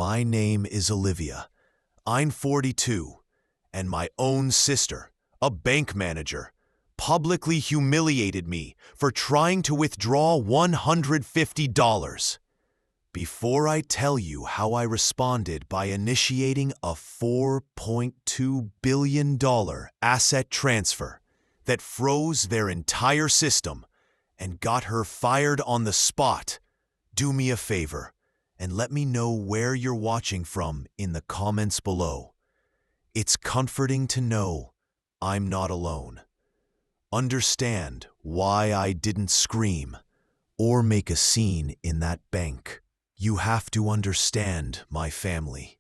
My name is Olivia. I'm 42, and my own sister, a bank manager, publicly humiliated me for trying to withdraw $150. Before I tell you how I responded by initiating a $4.2 billion asset transfer that froze their entire system and got her fired on the spot, do me a favor and let me know where you're watching from in the comments below. It's comforting to know I'm not alone. Understand why I didn't scream or make a scene in that bank. You have to understand my family.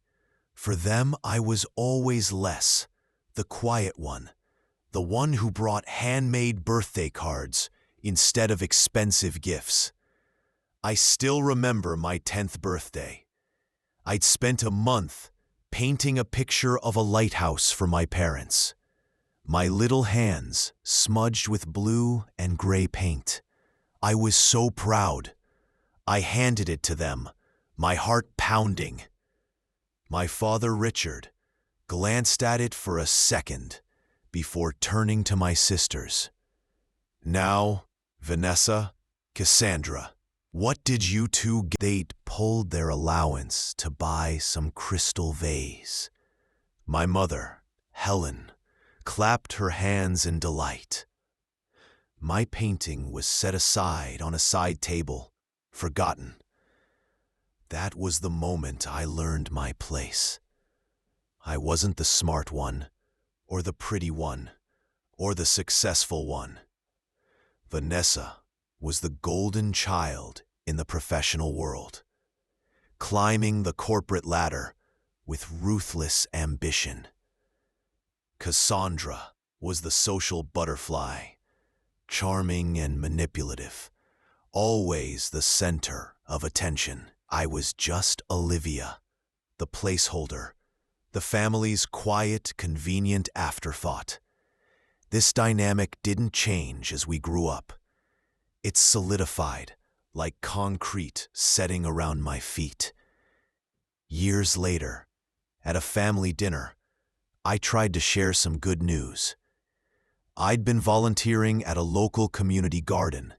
For them, I was always less, the quiet one, the one who brought handmade birthday cards instead of expensive gifts. I still remember my 10th birthday. I'd spent a month painting a picture of a lighthouse for my parents. My little hands smudged with blue and gray paint. I was so proud. I handed it to them, my heart pounding. My father, Richard, glanced at it for a second before turning to my sisters. Now, Vanessa, Cassandra, what did you two get? They'd pulled their allowance to buy some crystal vase. My mother, Helen, clapped her hands in delight. My painting was set aside on a side table, forgotten. That was the moment I learned my place. I wasn't the smart one, or the pretty one, or the successful one. Vanessa was the golden child in the professional world, climbing the corporate ladder with ruthless ambition. Cassandra was the social butterfly, charming and manipulative, always the center of attention. I was just Olivia, the placeholder, the family's quiet, convenient afterthought. This dynamic didn't change as we grew up. It solidified like concrete setting around my feet. Years later, at a family dinner, I tried to share some good news. I'd been volunteering at a local community garden,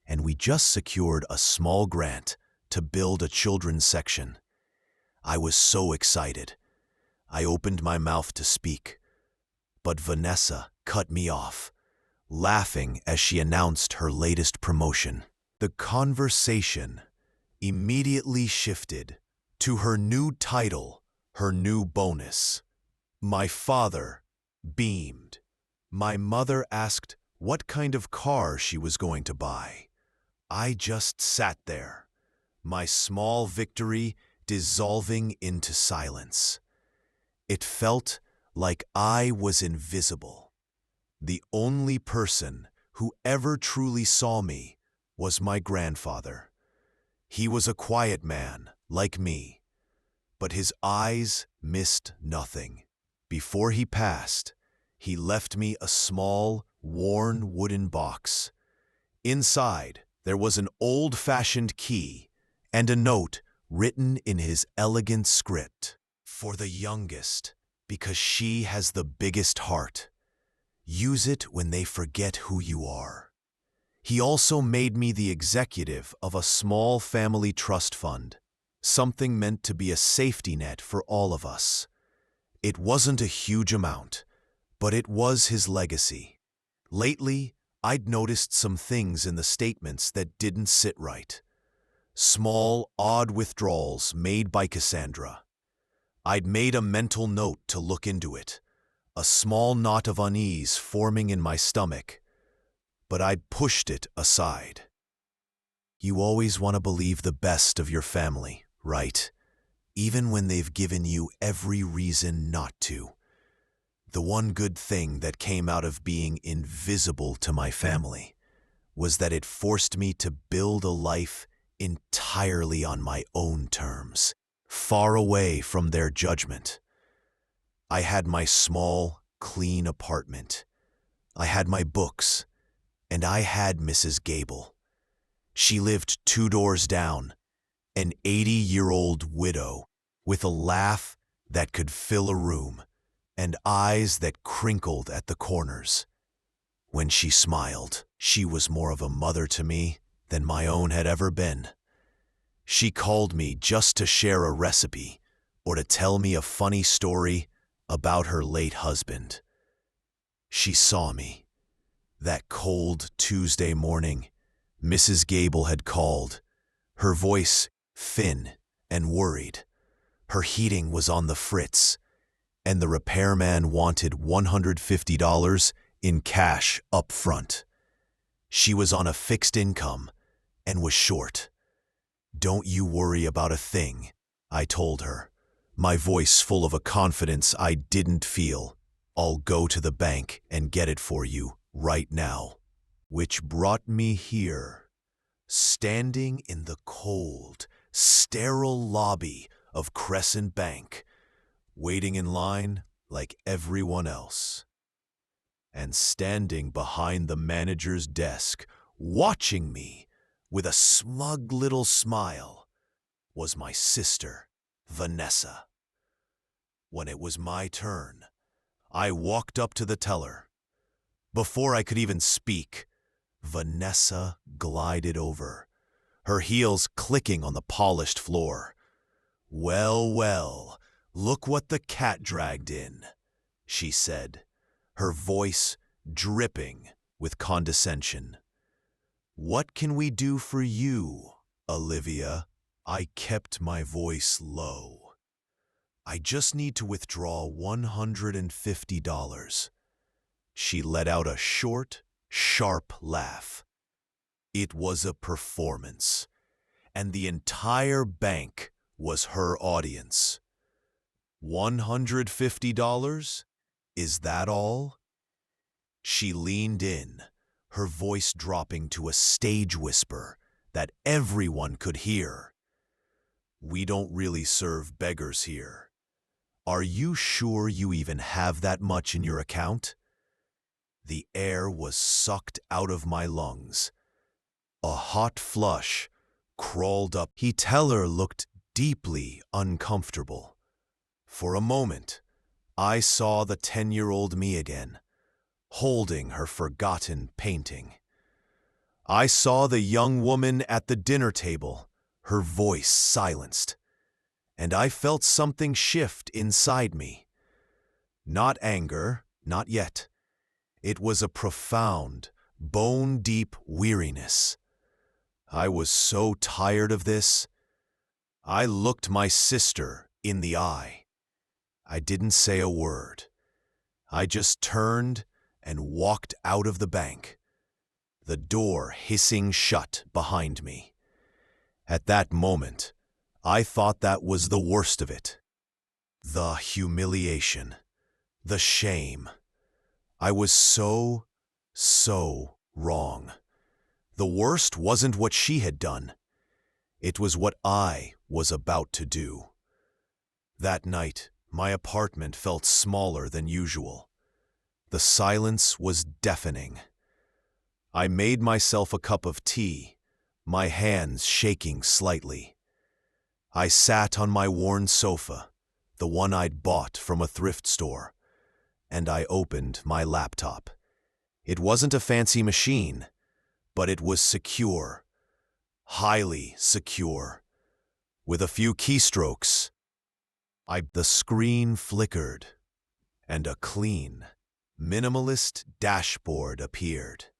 and we just secured a small grant to build a children's section. I was so excited. I opened my mouth to speak, but Vanessa cut me off, laughing as she announced her latest promotion. The conversation immediately shifted to her new title, her new bonus. My father beamed. My mother asked what kind of car she was going to buy. I just sat there, my small victory dissolving into silence. It felt like I was invisible. The only person who ever truly saw me was my grandfather. He was a quiet man, like me, but his eyes missed nothing. Before he passed, he left me a small, worn wooden box. Inside, there was an old-fashioned key and a note written in his elegant script. For the youngest, because she has the biggest heart. Use it when they forget who you are. He also made me the executive of a small family trust fund, something meant to be a safety net for all of us. It wasn't a huge amount, but it was his legacy. Lately, I'd noticed some things in the statements that didn't sit right. Small, odd withdrawals made by Cassandra. I'd made a mental note to look into it, a small knot of unease forming in my stomach, but I'd pushed it aside. You always want to believe the best of your family, right? Even when they've given you every reason not to. The one good thing that came out of being invisible to my family was that it forced me to build a life entirely on my own terms, far away from their judgment. I had my small, clean apartment. I had my books, and I had Mrs. Gable. She lived 2 doors down, an 80-year-old widow with a laugh that could fill a room and eyes that crinkled at the corners. When she smiled, she was more of a mother to me than my own had ever been. She called me just to share a recipe or to tell me a funny story about her late husband. She saw me. That cold Tuesday morning, Mrs. Gable had called, her voice thin and worried. Her heating was on the fritz, and the repairman wanted $150 in cash up front. She was on a fixed income and was short. "Don't you worry about a thing," I told her, my voice full of a confidence I didn't feel. "I'll go to the bank and get it for you right now." Which brought me here, standing in the cold, sterile lobby of Crescent Bank, waiting in line like everyone else. And standing behind the manager's desk, watching me with a smug little smile, was my sister, Vanessa. When it was my turn, I walked up to the teller. Before I could even speak, Vanessa glided over, her heels clicking on the polished floor. "Well, well, look what the cat dragged in," she said, her voice dripping with condescension. "What can we do for you, Olivia?" I kept my voice low. "I just need to withdraw $150. She let out a short, sharp laugh. It was a performance, and the entire bank was her audience. $150? Is that all? She leaned in, her voice dropping to a stage whisper that everyone could hear. "We don't really serve beggars here. Are you sure you even have that much in your account?" The air was sucked out of my lungs. A hot flush crawled up. The teller looked deeply uncomfortable. For a moment, I saw the 10-year-old me again, holding her forgotten painting. I saw the young woman at the dinner table, her voice silenced, and I felt something shift inside me. Not anger, not yet. It was a profound, bone-deep weariness. I was so tired of this. I looked my sister in the eye. I didn't say a word. I just turned and walked out of the bank, the door hissing shut behind me. At that moment, I thought that was the worst of it. The humiliation, the shame. I was so wrong. The worst wasn't what she had done. It was what I was about to do. That night, my apartment felt smaller than usual. The silence was deafening. I made myself a cup of tea, my hands shaking slightly. I sat on my worn sofa, the one I'd bought from a thrift store, and I opened my laptop. It wasn't a fancy machine, but it was secure, highly secure. With a few keystrokes, the screen flickered, and a clean, minimalist dashboard appeared.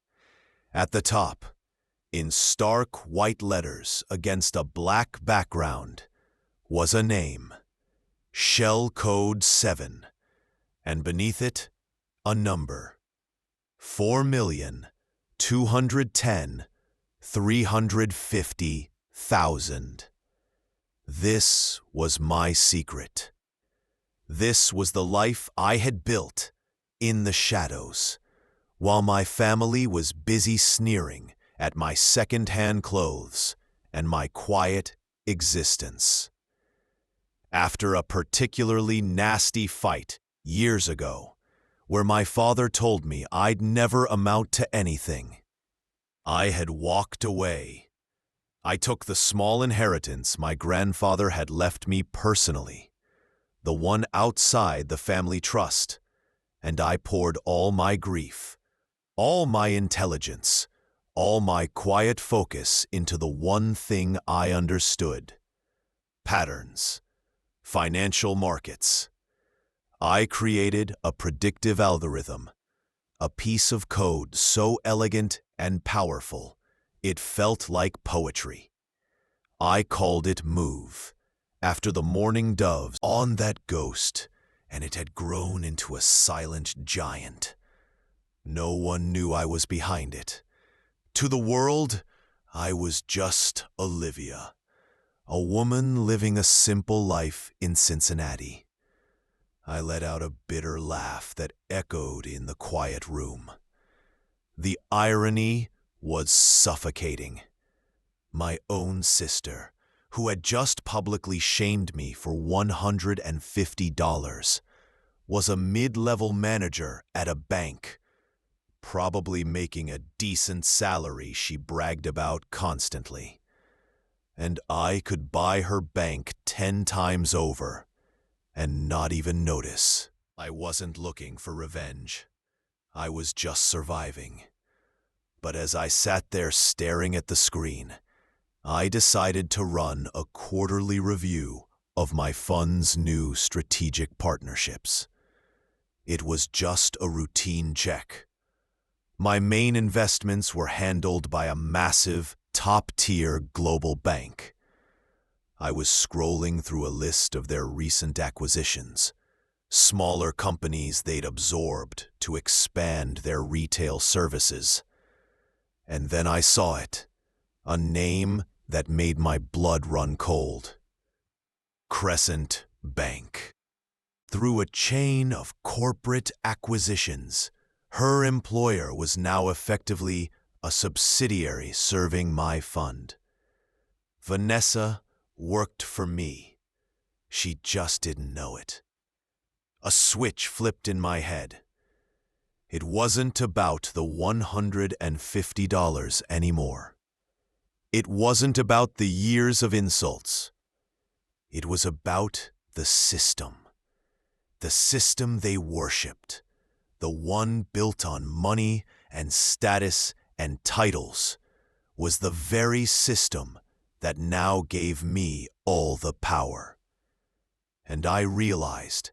At the top, in stark white letters against a black background, was a name, Shell Code 7, and beneath it, a number, 4,210,350,000. This was my secret. This was the life I had built in the shadows, while my family was busy sneering at my second-hand clothes and my quiet existence. After a particularly nasty fight years ago, where my father told me I'd never amount to anything, I had walked away, I took the small inheritance my grandfather had left me personally, the one outside the family trust, and I poured all my grief, all my intelligence, all my quiet focus into the one thing I understood: patterns, financial markets. I created a predictive algorithm, a piece of code so elegant and powerful, it felt like poetry. I called it Move, after the morning doves on that ghost, and it had grown into a silent giant. No one knew I was behind it. To the world, I was just Olivia, a woman living a simple life in Cincinnati. I let out a bitter laugh that echoed in the quiet room. The irony was suffocating. My own sister, who had just publicly shamed me for $150, was a mid-level manager at a bank, probably making a decent salary she bragged about constantly. And I could buy her bank 10 times over and not even notice. I wasn't looking for revenge. I was just surviving. But as I sat there staring at the screen, I decided to run a quarterly review of my fund's new strategic partnerships. It was just a routine check. My main investments were handled by a massive, top-tier global bank. I was scrolling through a list of their recent acquisitions, smaller companies they'd absorbed to expand their retail services. And then I saw it, a name that made my blood run cold. Crescent Bank. Through a chain of corporate acquisitions, her employer was now effectively a subsidiary serving my fund. Vanessa worked for me. She just didn't know it. A switch flipped in my head. It wasn't about the $150 anymore. It wasn't about the years of insults. It was about the system they worshipped, the one built on money and status and titles, was the very system that now gave me all the power. And I realized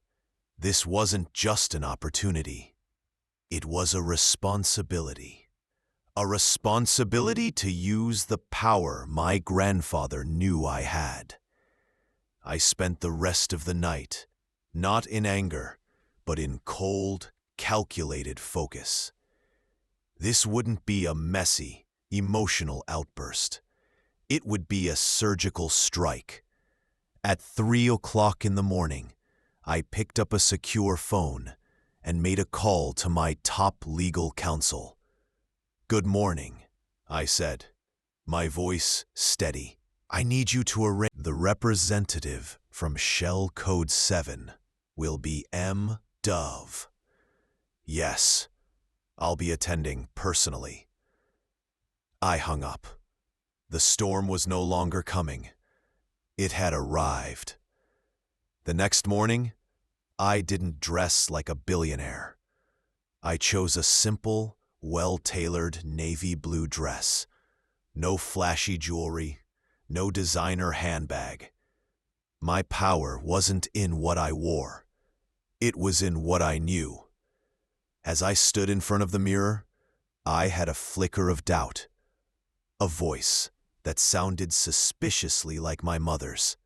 this wasn't just an opportunity. It was a responsibility. A responsibility to use the power my grandfather knew I had. I spent the rest of the night, not in anger, but in cold, calculated focus. This wouldn't be a messy, emotional outburst. It would be a surgical strike. At 3 o'clock in the morning, I picked up a secure phone and made a call to my top legal counsel. "Good morning," I said, my voice steady. "I need you to arrange. The representative from Shell Code 7 will be M. Dove. Yes, I'll be attending personally." I hung up. The storm was no longer coming. It had arrived. The next morning, I didn't dress like a billionaire. I chose a simple, well-tailored navy blue dress. No flashy jewelry, no designer handbag. My power wasn't in what I wore. It was in what I knew. As I stood in front of the mirror, I had a flicker of doubt. A voice that sounded suspiciously like my mother's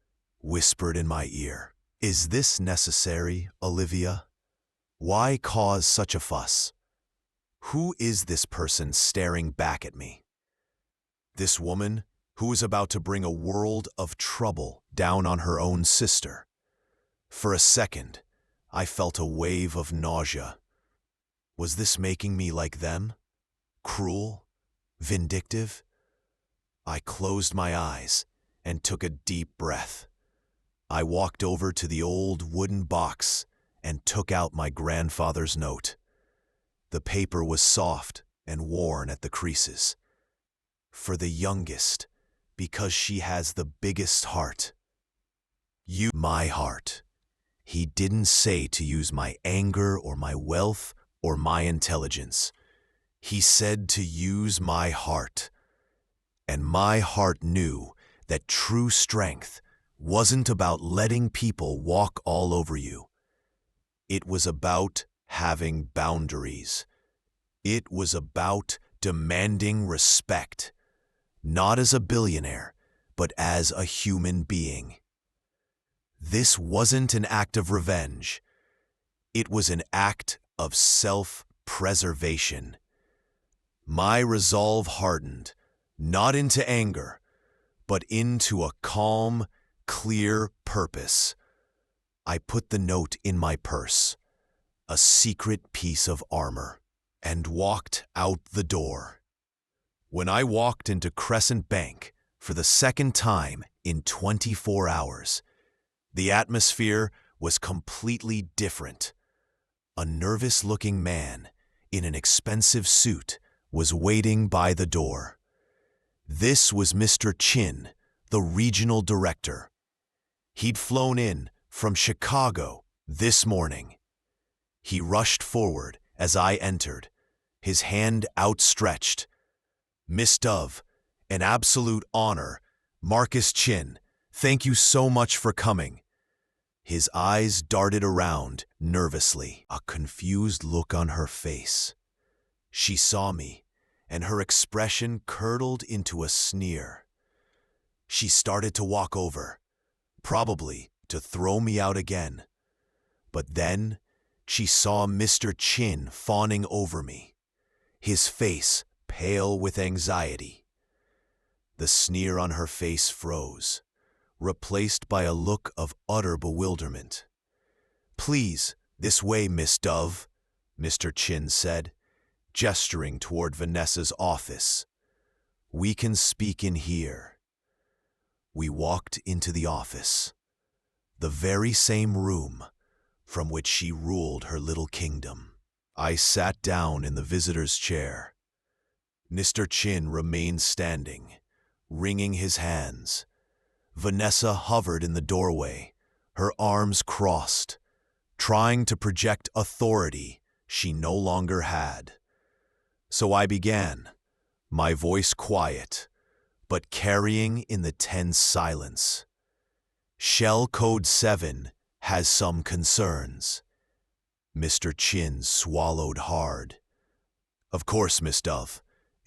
whispered in my ear, "Is this necessary, Olivia? Why cause such a fuss? Who is this person staring back at me?" This woman who was about to bring a world of trouble down on her own sister. For a second, I felt a wave of nausea. Was this making me like them? Cruel? Vindictive? I closed my eyes and took a deep breath. I walked over to the old wooden box and took out my grandfather's note. The paper was soft and worn at the creases. "For the youngest, Because she has the biggest heart. My heart. He didn't say to use my anger or my wealth or my intelligence. He said to use my heart. And my heart knew that true strength wasn't about letting people walk all over you. It was about having boundaries. It was about demanding respect, not as a billionaire, but as a human being. This wasn't an act of revenge. It was an act of self-preservation. My resolve hardened, not into anger, but into a calm, clear purpose. I put the note in my purse, a secret piece of armor, and walked out the door. When I walked into Crescent Bank for the second time in 24 hours, the atmosphere was completely different. A nervous-looking man in an expensive suit was waiting by the door. This was Mr. Chin, the regional director. He'd flown in from Chicago this morning. He rushed forward as I entered, his hand outstretched. "Miss Dove, an absolute honor. Marcus Chin, thank you so much for coming." His eyes darted around nervously, a confused look on her face. She saw me, and her expression curdled into a sneer. She started to walk over, probably to throw me out again. But then she saw Mr. Chin fawning over me, his face pale with anxiety. The sneer on her face froze, replaced by a look of utter bewilderment. "Please, this way, Miss Dove," Mr. Chin said, gesturing toward Vanessa's office. "We can speak in here." We walked into the office, the very same room from which she ruled her little kingdom. I sat down in the visitor's chair. Mr. Chin remained standing, wringing his hands. Vanessa hovered in the doorway, her arms crossed, trying to project authority she no longer had. So I began, my voice quiet, but carrying in the tense silence. "Shell Code 7 has some concerns." Mr. Chin swallowed hard. "Of course, Miss Dove.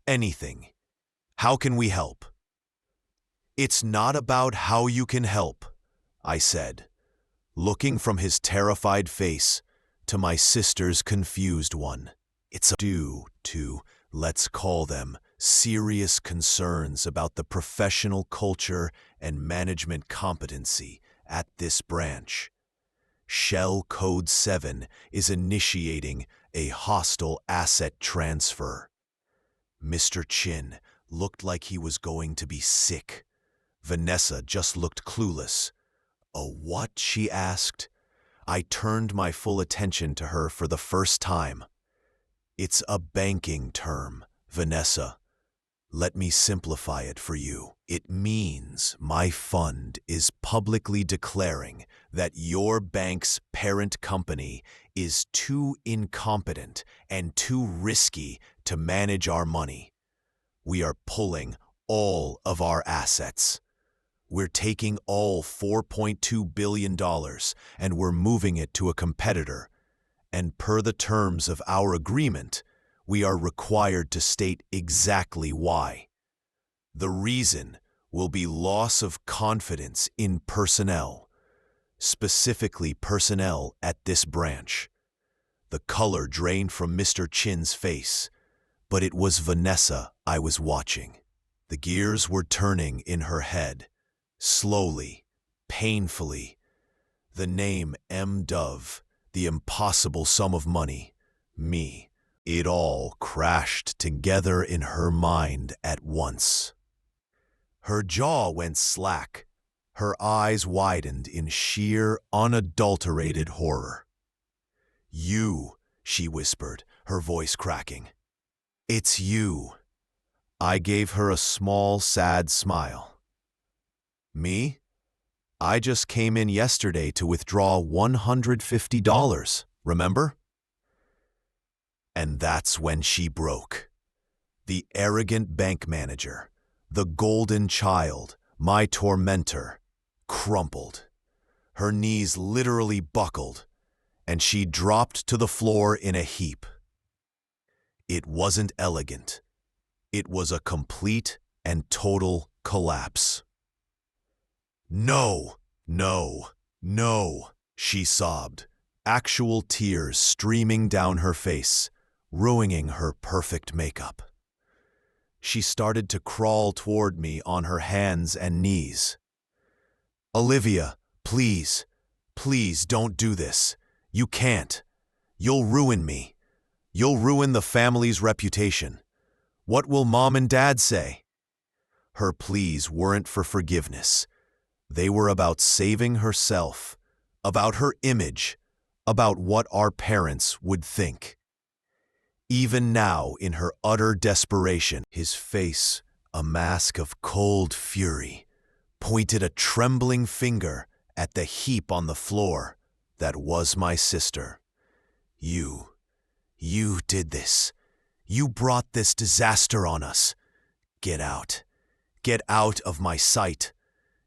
Anything. How can we help?" "It's not about how you can help," I said, looking from his terrified face to my sister's confused one. "It's due to, let's call them, serious concerns about the professional culture and management competency at this branch. Shell Code 7 is initiating a hostile asset transfer." Mr. Chin looked like he was going to be sick. Vanessa just looked clueless. "A what?" she asked. I turned my full attention to her for the first time. "It's a banking term, Vanessa. Let me simplify it for you. It means my fund is publicly declaring that your bank's parent company is too incompetent and too risky to manage our money. We are pulling all of our assets. We're taking all $4.2 billion and we're moving it to a competitor. And per the terms of our agreement, we are required to state exactly why. The reason will be loss of confidence in personnel, specifically personnel at this branch." The color drained from Mr. Chin's face, but it was Vanessa I was watching. The gears were turning in her head, slowly, painfully. The name M. Dove, the impossible sum of money, me. It all crashed together in her mind at once. Her jaw went slack. Her eyes widened in sheer, unadulterated horror. "You," she whispered, her voice cracking. "It's you." I gave her a small, sad smile. Me? I just came in yesterday to withdraw $150, remember? And that's when she broke. The arrogant bank manager, the golden child, my tormentor, crumpled. Her knees literally buckled, and she dropped to the floor in a heap. It wasn't elegant. It was a complete and total collapse. No, no, no, she sobbed, actual tears streaming down her face, ruining her perfect makeup. She started to crawl toward me on her hands and knees. Olivia, please, please don't do this. You can't. You'll ruin me. You'll ruin the family's reputation. What will Mom and Dad say? Her pleas weren't for forgiveness. They were about saving herself, about her image, about what our parents would think. Even now, in her utter desperation, his face, a mask of cold fury, pointed a trembling finger at the heap on the floor that was my sister. You did this. You brought this disaster on us. Get out. Get out of my sight.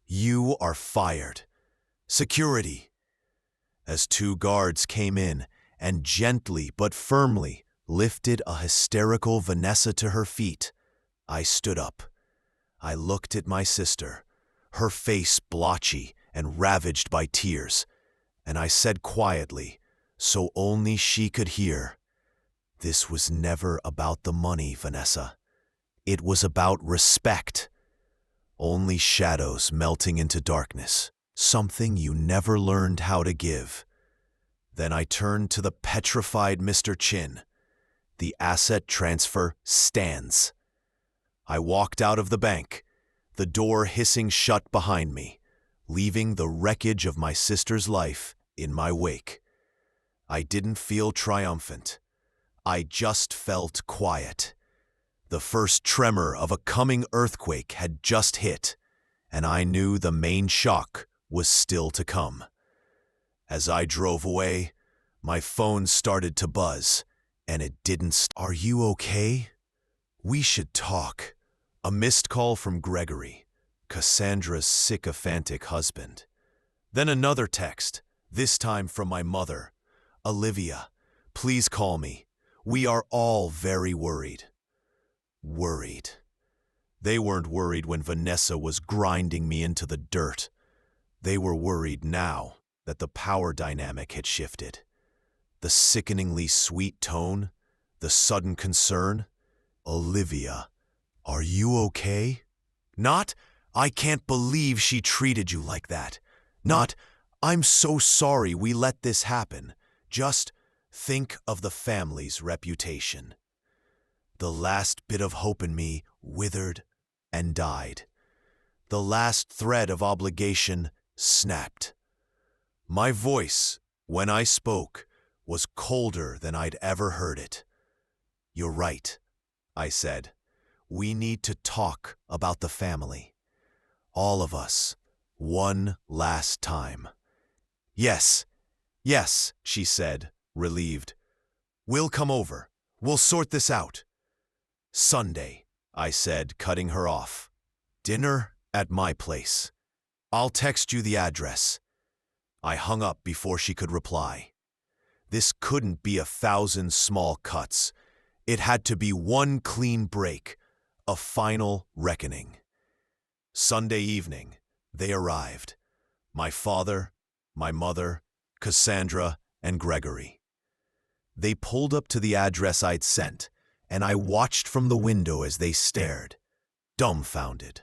You are fired. Security. As two guards came in and gently but firmly lifted a hysterical Vanessa to her feet, I stood up. I looked at my sister, her face blotchy and ravaged by tears, and I said quietly, so only she could hear, "This was never about the money, Vanessa. It was about respect. Only shadows melting into darkness, something you never learned how to give." Then I turned to the petrified Mr. Chin. The asset transfer stands. I walked out of the bank, the door hissing shut behind me, leaving the wreckage of my sister's life in my wake. I didn't feel triumphant. I just felt quiet. The first tremor of a coming earthquake had just hit, and I knew the main shock was still to come. As I drove away, my phone started to buzz, and it didn't. Are you okay? We should talk. A missed call from Gregory, Cassandra's sycophantic husband. Then another text, this time from my mother. Olivia, please call me. We are all very worried. Worried. They weren't worried when Vanessa was grinding me into the dirt. They were worried now that the power dynamic had shifted. The sickeningly sweet tone, the sudden concern. Olivia, are you okay? Not, I can't believe she treated you like that. Not, I'm so sorry we let this happen. Just think of the family's reputation. The last bit of hope in me withered and died. The last thread of obligation snapped. My voice, when I spoke, was colder than I'd ever heard it. You're right, I said. We need to talk about the family. All of us, one last time. Yes, she said, relieved. We'll come over. We'll sort this out. Sunday, I said, cutting her off. Dinner at my place. I'll text you the address. I hung up before she could reply. This couldn't be 1,000 small cuts. It had to be one clean break, a final reckoning. Sunday evening, they arrived. My father, my mother, Cassandra, and Gregory. They pulled up to the address I'd sent, and I watched from the window as they stared, dumbfounded.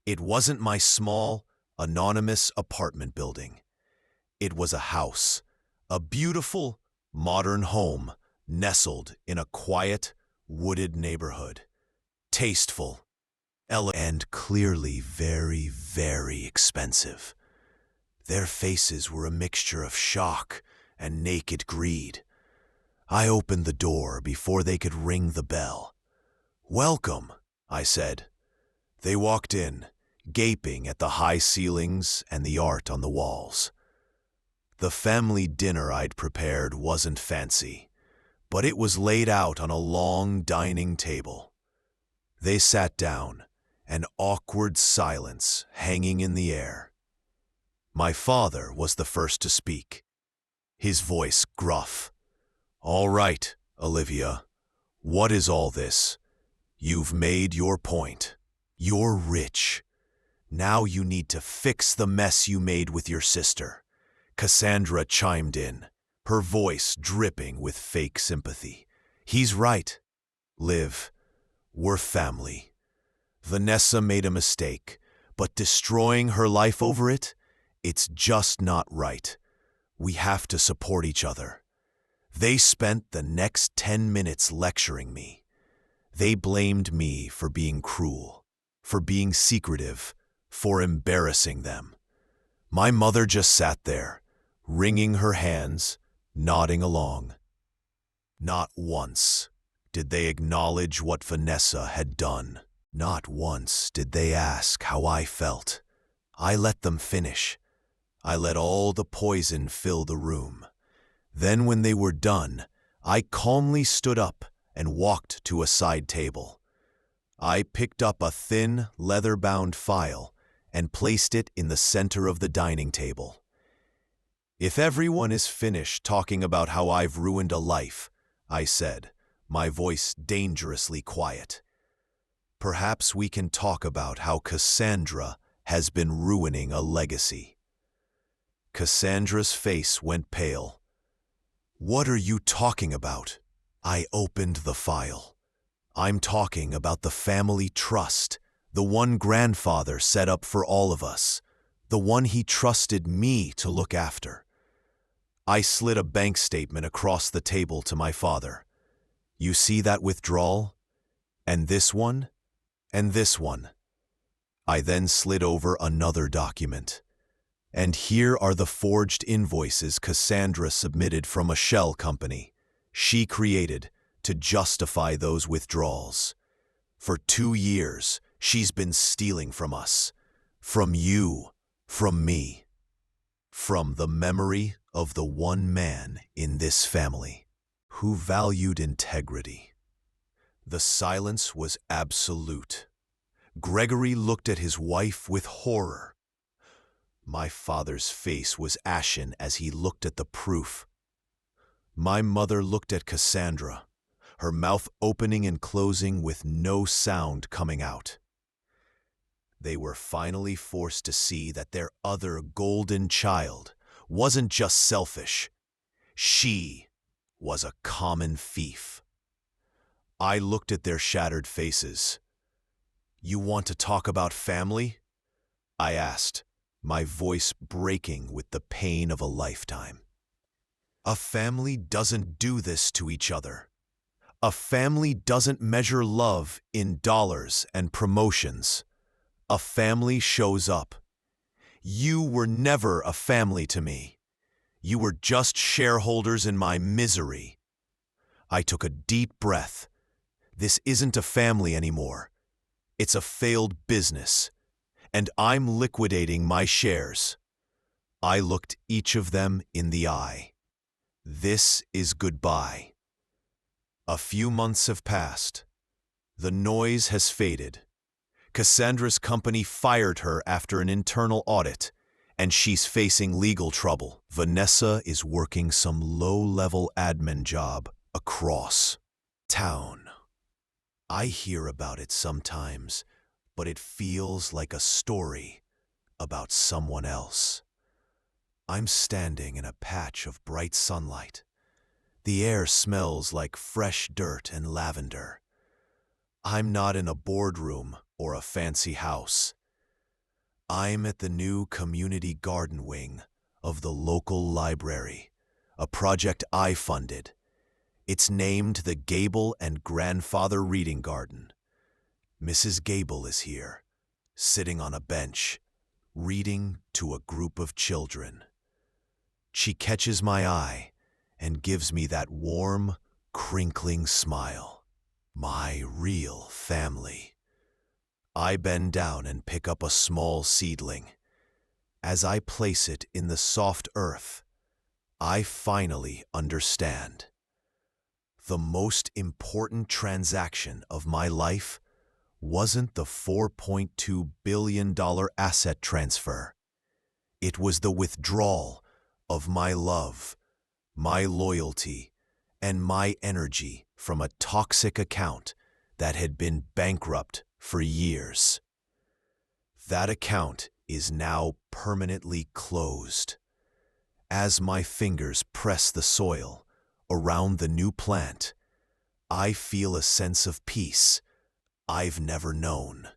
It wasn't my small, anonymous apartment building. It was a house, a beautiful, modern home nestled in a quiet, wooded neighborhood. Tasteful, and clearly very, very expensive. Their faces were a mixture of shock and naked greed. I opened the door before they could ring the bell. Welcome, I said. They walked in, gaping at the high ceilings and the art on the walls. The family dinner I'd prepared wasn't fancy, but it was laid out on a long dining table. They sat down, an awkward silence hanging in the air. My father was the first to speak, his voice gruff. "All right, Olivia, what is all this? You've made your point. You're rich. Now you need to fix the mess you made with your sister." Cassandra chimed in, her voice dripping with fake sympathy. "He's right. Liv, we're family. Vanessa made a mistake, but destroying her life over it, it's just not right. We have to support each other." They spent the next 10 minutes lecturing me. They blamed me for being cruel, for being secretive, for embarrassing them. My mother just sat there, wringing her hands, nodding along. Not once did they acknowledge what Vanessa had done. Not once did they ask how I felt. I let them finish. I let all the poison fill the room. Then when they were done, I calmly stood up and walked to a side table. I picked up a thin, leather-bound file and placed it in the center of the dining table. "If everyone is finished talking about how I've ruined a life," I said, my voice dangerously quiet, "perhaps we can talk about how Cassandra has been ruining a legacy." Cassandra's face went pale. "What are you talking about?" I opened the file. "I'm talking about the family trust, the one grandfather set up for all of us, the one he trusted me to look after." I slid a bank statement across the table to my father. "You see that withdrawal? And this one? And this one?" I then slid over another document. "And here are the forged invoices Cassandra submitted from a shell company she created to justify those withdrawals. For 2 years, she's been stealing from us, from you, from me, from the memory of the one man in this family who valued integrity." The silence was absolute. Gregory looked at his wife with horror. My father's face was ashen as he looked at the proof. My mother looked at Cassandra, her mouth opening and closing with no sound coming out. They were finally forced to see that their other golden child wasn't just selfish. She was a common thief. I looked at their shattered faces. "You want to talk about family?" I asked, my voice breaking with the pain of a lifetime. "A family doesn't do this to each other. A family doesn't measure love in dollars and promotions. A family shows up. You were never a family to me. You were just shareholders in my misery." I took a deep breath. This isn't a family anymore. It's a failed business, and I'm liquidating my shares. I looked each of them in the eye. This is goodbye. A few months have passed. The noise has faded. Cassandra's company fired her after an internal audit, and she's facing legal trouble. Vanessa is working some low-level admin job across town. I hear about it sometimes, but it feels like a story about someone else. I'm standing in a patch of bright sunlight. The air smells like fresh dirt and lavender. I'm not in a boardroom or a fancy house. I'm at the new community garden wing of the local library, a project I funded. It's named the Gable and Grandfather Reading Garden. Mrs. Gable is here, sitting on a bench, reading to a group of children. She catches my eye and gives me that warm, crinkling smile. My real family. I bend down and pick up a small seedling. As I place it in the soft earth, I finally understand. The most important transaction of my life wasn't the $4.2 billion asset transfer. It was the withdrawal of my love, my loyalty, and my energy from a toxic account that had been bankrupt for years. That account is now permanently closed. As my fingers press the soil around the new plant, I feel a sense of peace I've never known.